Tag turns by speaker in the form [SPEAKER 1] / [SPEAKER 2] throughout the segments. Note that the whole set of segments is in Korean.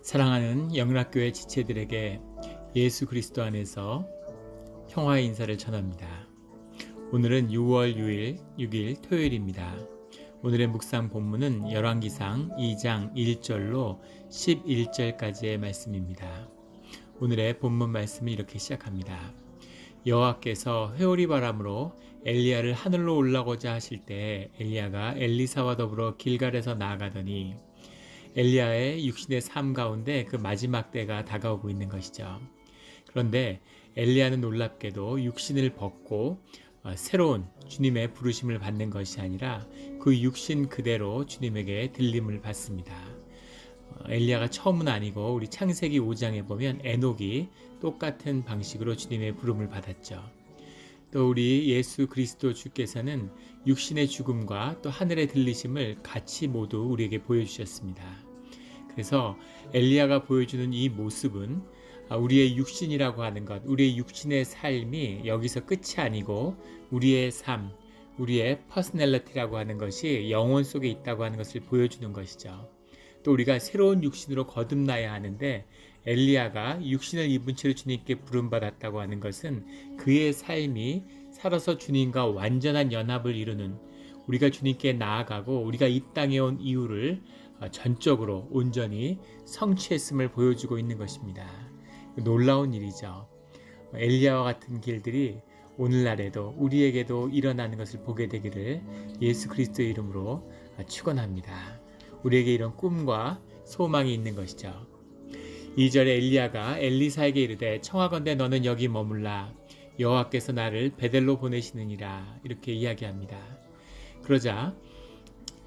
[SPEAKER 1] 사랑하는 영락교회 지체들에게 예수 그리스도 안에서 평화의 인사를 전합니다. 오늘은 6월 6일 토요일입니다. 오늘의 묵상 본문은 열왕기상 2장 1절로 11절까지의 말씀입니다. 오늘의 본문 말씀이 이렇게 시작합니다. 여호와께서 회오리 바람으로 엘리야를 하늘로 올라가고자 하실 때 엘리야가 엘리사와 더불어 길갈에서 나아가더니 엘리야의 육신의 삶 가운데 그 마지막 때가 다가오고 있는 것이죠. 그런데 엘리야는 놀랍게도 육신을 벗고 새로운 주님의 부르심을 받는 것이 아니라 그 육신 그대로 주님에게 들림을 받습니다. 엘리야가 처음은 아니고 우리 창세기 5장에 보면 에녹이 똑같은 방식으로 주님의 부름을 받았죠. 또 우리 예수 그리스도 주께서는 육신의 죽음과 또 하늘의 들리심을 같이 모두 우리에게 보여주셨습니다. 그래서 엘리야가 보여주는 이 모습은 우리의 육신이라고 하는 것, 우리의 육신의 삶이 여기서 끝이 아니고 우리의 삶, 우리의 퍼스널리티라고 하는 것이 영혼 속에 있다고 하는 것을 보여주는 것이죠. 또 우리가 새로운 육신으로 거듭나야 하는데 엘리야가 육신을 입은 채로 주님께 부름받았다고 하는 것은 그의 삶이 살아서 주님과 완전한 연합을 이루는, 우리가 주님께 나아가고 우리가 이 땅에 온 이유를 전적으로 온전히 성취했음을 보여주고 있는 것입니다. 놀라운 일이죠. 엘리야와 같은 길들이 오늘날에도 우리에게도 일어나는 것을 보게 되기를 예수 그리스도의 이름으로 축원합니다. 우리에게 이런 꿈과 소망이 있는 것이죠. 2절에 엘리야가 엘리사에게 이르되 청하건대 너는 여기 머물라 여호와께서 나를 베델로 보내시느니라 이렇게 이야기합니다. 그러자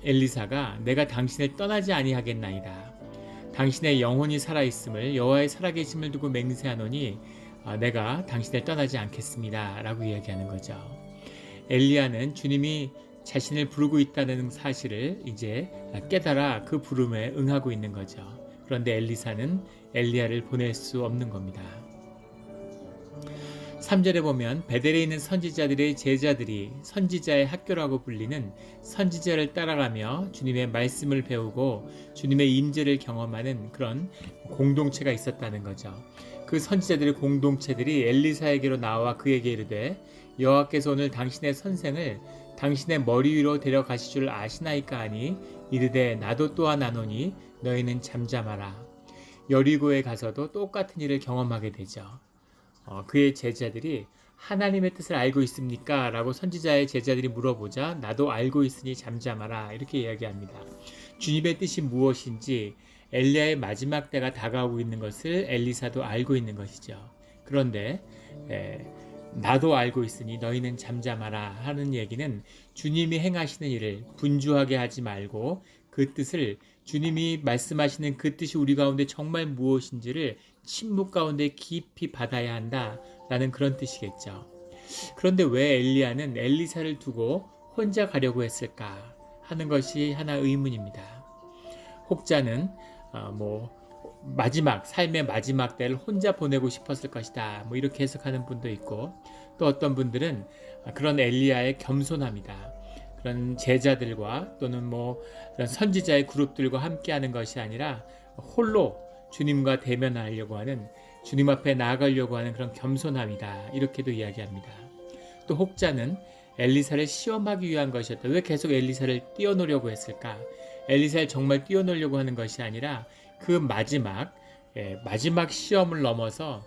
[SPEAKER 1] 엘리사가 내가 당신을 떠나지 아니하겠나이다. 당신의 영혼이 살아있음을 여호와의 살아계심을 두고 맹세하노니 내가 당신을 떠나지 않겠습니다 라고 이야기하는 거죠. 엘리야는 주님이 자신을 부르고 있다는 사실을 이제 깨달아 그 부름에 응하고 있는 거죠. 그런데 엘리사는 엘리야를 보낼 수 없는 겁니다. 3절에 보면 베델에 있는 선지자들의 제자들이 선지자의 학교라고 불리는 선지자를 따라가며 주님의 말씀을 배우고 주님의 임재를 경험하는 그런 공동체가 있었다는 거죠. 그 선지자들의 공동체들이 엘리사에게로 나와 그에게 이르되 여호와께서 오늘 당신의 선생을 당신의 머리 위로 데려가실 줄 아시나이까 하니 이르되 나도 또한 아노니 너희는 잠잠하라. 여리고에 가서도 똑같은 일을 경험하게 되죠. 그의 제자들이 하나님의 뜻을 알고 있습니까? 라고 선지자의 제자들이 물어보자 나도 알고 있으니 잠잠하라 이렇게 이야기합니다. 주님의 뜻이 무엇인지 엘리야의 마지막 때가 다가오고 있는 것을 엘리사도 알고 있는 것이죠. 그런데 나도 알고 있으니 너희는 잠잠하라 하는 얘기는 주님이 행하시는 일을 분주하게 하지 말고 그 뜻을, 주님이 말씀하시는 그 뜻이 우리 가운데 정말 무엇인지를 침묵 가운데 깊이 받아야 한다라는 그런 뜻이겠죠. 그런데 왜 엘리야는 엘리사를 두고 혼자 가려고 했을까 하는 것이 하나 의문입니다. 혹자는 삶의 마지막 때를 혼자 보내고 싶었을 것이다 이렇게 해석하는 분도 있고, 또 어떤 분들은 그런 엘리야의 겸손함이다, 그런 제자들과 또는 그런 선지자의 그룹들과 함께하는 것이 아니라 홀로 주님과 대면하려고 하는, 주님 앞에 나아가려고 하는 그런 겸손함이다 이렇게도 이야기합니다. 또 혹자는 엘리사를 시험하기 위한 것이었다. 왜 계속 엘리사를 띄워놓으려고 했을까? 엘리사를 정말 띄워놓으려고 하는 것이 아니라 그 마지막 시험을 넘어서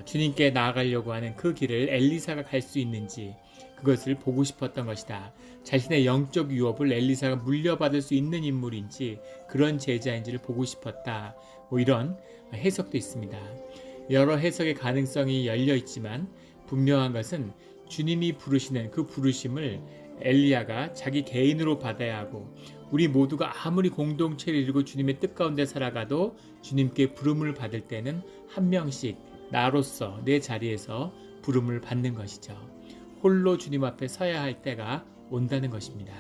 [SPEAKER 1] 주님께 나아가려고 하는 그 길을 엘리사가 갈 수 있는지 그것을 보고 싶었던 것이다. 자신의 영적 유업을 엘리사가 물려받을 수 있는 인물인지 그런 제자인지를 보고 싶었다. 이런 해석도 있습니다. 여러 해석의 가능성이 열려 있지만 분명한 것은 주님이 부르시는 그 부르심을 엘리야가 자기 개인으로 받아야 하고, 우리 모두가 아무리 공동체를 이루고 주님의 뜻 가운데 살아가도 주님께 부름을 받을 때는 한 명씩 나로서 내 자리에서 부름을 받는 것이죠. 홀로 주님 앞에 서야 할 때가 온다는 것입니다.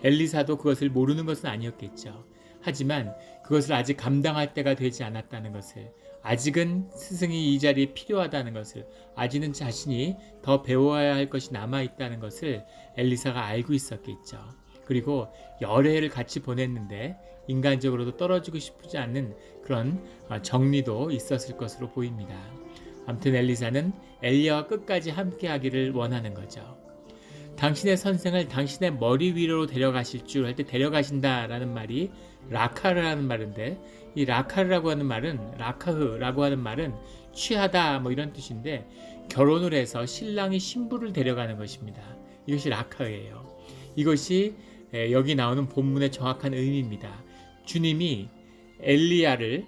[SPEAKER 1] 엘리사도 그것을 모르는 것은 아니었겠죠. 하지만 그것을 아직 감당할 때가 되지 않았다는 것을, 아직은 스승이 이 자리에 필요하다는 것을, 아직은 자신이 더 배워야 할 것이 남아있다는 것을 엘리사가 알고 있었겠죠. 그리고 열해를 같이 보냈는데 인간적으로도 떨어지고 싶지 않는 그런 정리도 있었을 것으로 보입니다. 아무튼 엘리사는 엘리야와 끝까지 함께하기를 원하는 거죠. 당신의 선생을 당신의 머리 위로 데려가실 줄 할 때 데려가신다라는 말이 라카르라는 말인데, 이 라카르라고 하는 말은, 라카흐라고 하는 말은 취하다 뭐 이런 뜻인데, 결혼을 해서 신랑이 신부를 데려가는 것입니다. 이것이 라카흐예요. 이것이 여기 나오는 본문의 정확한 의미입니다. 주님이 엘리야를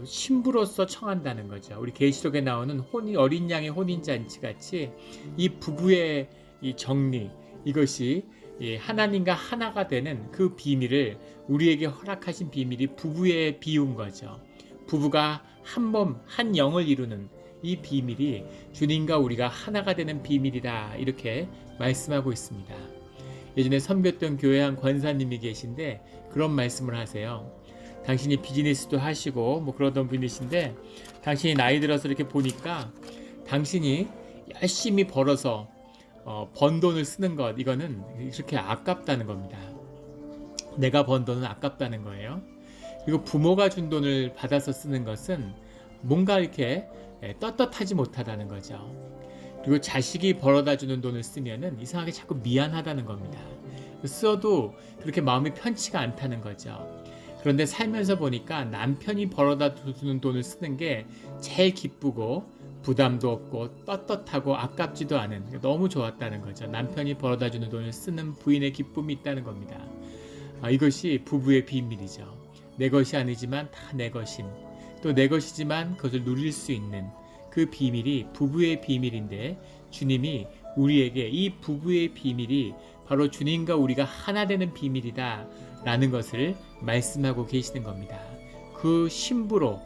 [SPEAKER 1] 신부로서 청한다는 거죠. 우리 계시록에 나오는 어린 양의 혼인잔치 같이 이 부부의 이 정리, 이것이 하나님과 하나가 되는 그 비밀을 우리에게 허락하신 비밀이 부부의 비유인 거죠. 부부가 한 몸, 한 영을 이루는 이 비밀이 주님과 우리가 하나가 되는 비밀이다, 이렇게 말씀하고 있습니다. 예전에 섬겼던 교회 한 권사님이 계신데 그런 말씀을 하세요. 당신이 비즈니스도 하시고 뭐 그러던 분이신데, 당신이 나이 들어서 이렇게 보니까 당신이 열심히 벌어서 번 돈을 쓰는 것, 이거는 이렇게 아깝다는 겁니다. 내가 번 돈은 아깝다는 거예요. 그리고 부모가 준 돈을 받아서 쓰는 것은 뭔가 이렇게 떳떳하지 못하다는 거죠. 그리고 자식이 벌어다 주는 돈을 쓰면은 이상하게 자꾸 미안하다는 겁니다. 써도 그렇게 마음이 편치가 않다는 거죠. 그런데 살면서 보니까 남편이 벌어다 주는 돈을 쓰는 게 제일 기쁘고 부담도 없고 떳떳하고 아깝지도 않은, 너무 좋았다는 거죠. 남편이 벌어다 주는 돈을 쓰는 부인의 기쁨이 있다는 겁니다. 이것이 부부의 비밀이죠. 내 것이 아니지만 다 내 것인, 또 내 것이지만 그것을 누릴 수 있는 그 비밀이 부부의 비밀인데, 주님이 우리에게 이 부부의 비밀이 바로 주님과 우리가 하나 되는 비밀이다 라는 것을 말씀하고 계시는 겁니다. 그 신부로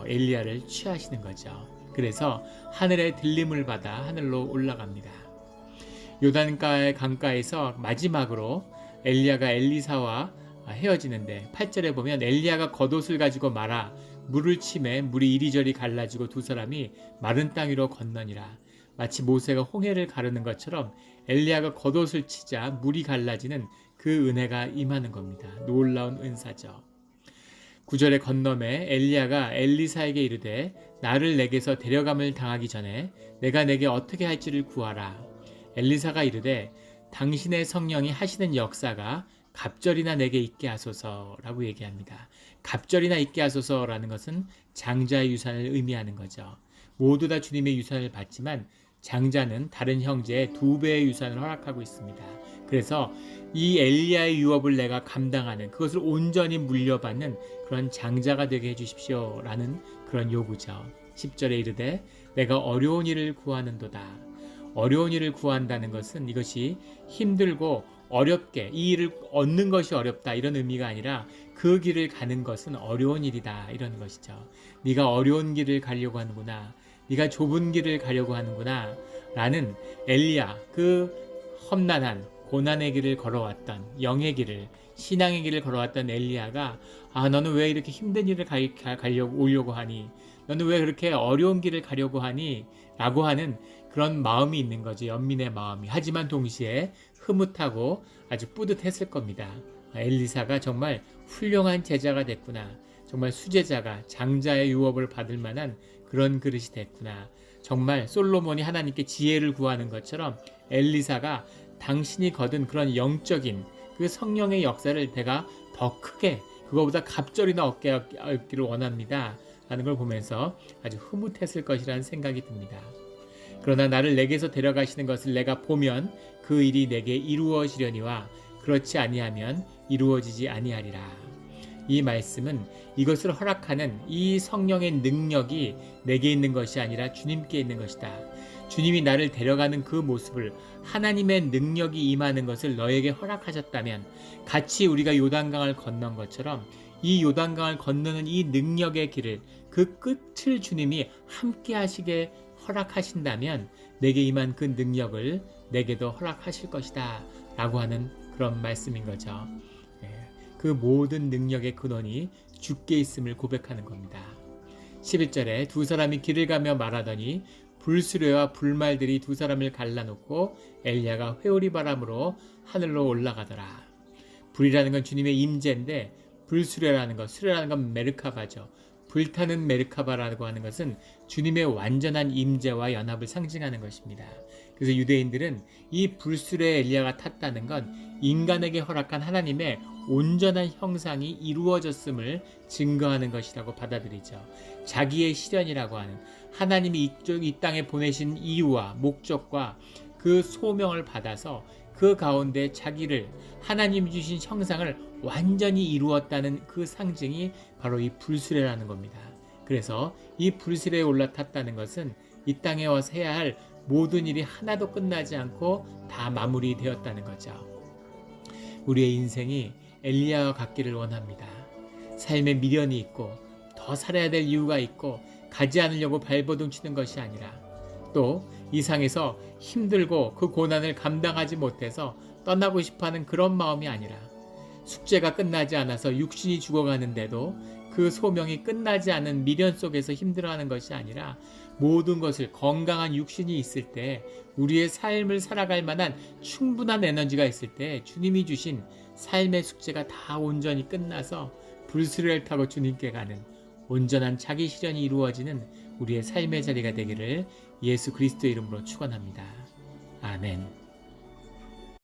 [SPEAKER 1] 엘리야를 취하시는 거죠. 그래서 하늘의 들림을 받아 하늘로 올라갑니다. 요단가의 강가에서 마지막으로 엘리야가 엘리사와 헤어지는데 8절에 보면 엘리야가 겉옷을 가지고 말아 물을 치매 물이 이리저리 갈라지고 두 사람이 마른 땅 위로 건너니라. 마치 모세가 홍해를 가르는 것처럼 엘리야가 겉옷을 치자 물이 갈라지는 그 은혜가 임하는 겁니다. 놀라운 은사죠. 9절의 건너매 엘리야가 엘리사에게 이르되 나를 내게서 데려감을 당하기 전에 내가 내게 어떻게 할지를 구하라. 엘리사가 이르되 당신의 성령이 하시는 역사가 갑절이나 내게 있게 하소서라고 얘기합니다. 갑절이나 있게 하소서라는 것은 장자의 유산을 의미하는 거죠. 모두 다 주님의 유산을 받지만 장자는 다른 형제의 2배의 유산을 허락하고 있습니다. 그래서 이 엘리야의 유업을 내가 감당하는, 그것을 온전히 물려받는 그런 장자가 되게 해주십시오 라는 그런 요구죠. 10절에 이르되 내가 어려운 일을 구하는도다. 어려운 일을 구한다는 것은 이것이 힘들고 어렵게 이 일을 얻는 것이 어렵다 이런 의미가 아니라 그 길을 가는 것은 어려운 일이다 이런 것이죠. 네가 어려운 길을 가려고 하는구나, 네가 좁은 길을 가려고 하는구나 라는 엘리야, 그 험난한 고난의 길을 걸어왔던, 영의 길을, 신앙의 길을 걸어왔던 엘리야가 너는 왜 이렇게 힘든 일을 오려고 하니, 너는 왜 그렇게 어려운 길을 가려고 하니 라고 하는 그런 마음이 있는 거죠. 연민의 마음이. 하지만 동시에 흐뭇하고 아주 뿌듯했을 겁니다. 엘리사가 정말 훌륭한 제자가 됐구나, 정말 수제자가 장자의 유업을 받을 만한 그런 그릇이 됐구나. 정말 솔로몬이 하나님께 지혜를 구하는 것처럼 엘리사가 당신이 거둔 그런 영적인 그 성령의 역사를 내가 더 크게, 그거보다 갑절이나 얻기를 원합니다 라는 걸 보면서 아주 흐뭇했을 것이라는 생각이 듭니다. 그러나 나를 내게서 데려가시는 것을 내가 보면 그 일이 내게 이루어지려니와 그렇지 아니하면 이루어지지 아니하리라. 이 말씀은 이것을 허락하는 이 성령의 능력이 내게 있는 것이 아니라 주님께 있는 것이다. 주님이 나를 데려가는 그 모습을, 하나님의 능력이 임하는 것을 너에게 허락하셨다면 같이 우리가 요단강을 건넌 것처럼 이 요단강을 건너는 이 능력의 길을, 그 끝을 주님이 함께 하시게 허락하신다면 내게 임한 그 능력을 내게도 허락하실 것이다 라고 하는 그런 말씀인 거죠. 그 모든 능력의 근원이 주께 있음을 고백하는 겁니다. 11절에 두 사람이 길을 가며 말하더니 불수레와 불말들이 두 사람을 갈라놓고 엘리야가 회오리 바람으로 하늘로 올라가더라. 불이라는 건 주님의 임재인데 불수레라는 것, 수레라는 건 메르카바죠. 불타는 메르카바라고 하는 것은 주님의 완전한 임재와 연합을 상징하는 것입니다. 그래서 유대인들은 이 불수레 엘리야가 탔다는 건 인간에게 허락한 하나님의 온전한 형상이 이루어졌음을 증거하는 것이라고 받아들이죠. 자기의 실현이라고 하는 하나님이 이 땅에 보내신 이유와 목적과 그 소명을 받아서 그 가운데 자기를 하나님이 주신 형상을 완전히 이루었다는 그 상징이 바로 이 불수레라는 겁니다. 그래서 이 불수레에 올라탔다는 것은 이 땅에 와서 해야 할 모든 일이 하나도 끝나지 않고 다 마무리되었다는 거죠. 우리의 인생이 엘리야와 같기를 원합니다. 삶에 미련이 있고 더 살아야 될 이유가 있고 가지 않으려고 발버둥 치는 것이 아니라 또 이 상에서 힘들고 그 고난을 감당하지 못해서 떠나고 싶어하는 그런 마음이 아니라 숙제가 끝나지 않아서 육신이 죽어가는데도 그 소명이 끝나지 않은 미련 속에서 힘들어하는 것이 아니라 모든 것을 건강한 육신이 있을 때 우리의 삶을 살아갈 만한 충분한 에너지가 있을 때 주님이 주신 삶의 숙제가 다 온전히 끝나서 불수레를 타고 주님께 가는 온전한 자기 실현이 이루어지는 우리의 삶의 자리가 되기를 예수 그리스도의 이름으로 축원합니다. 아멘.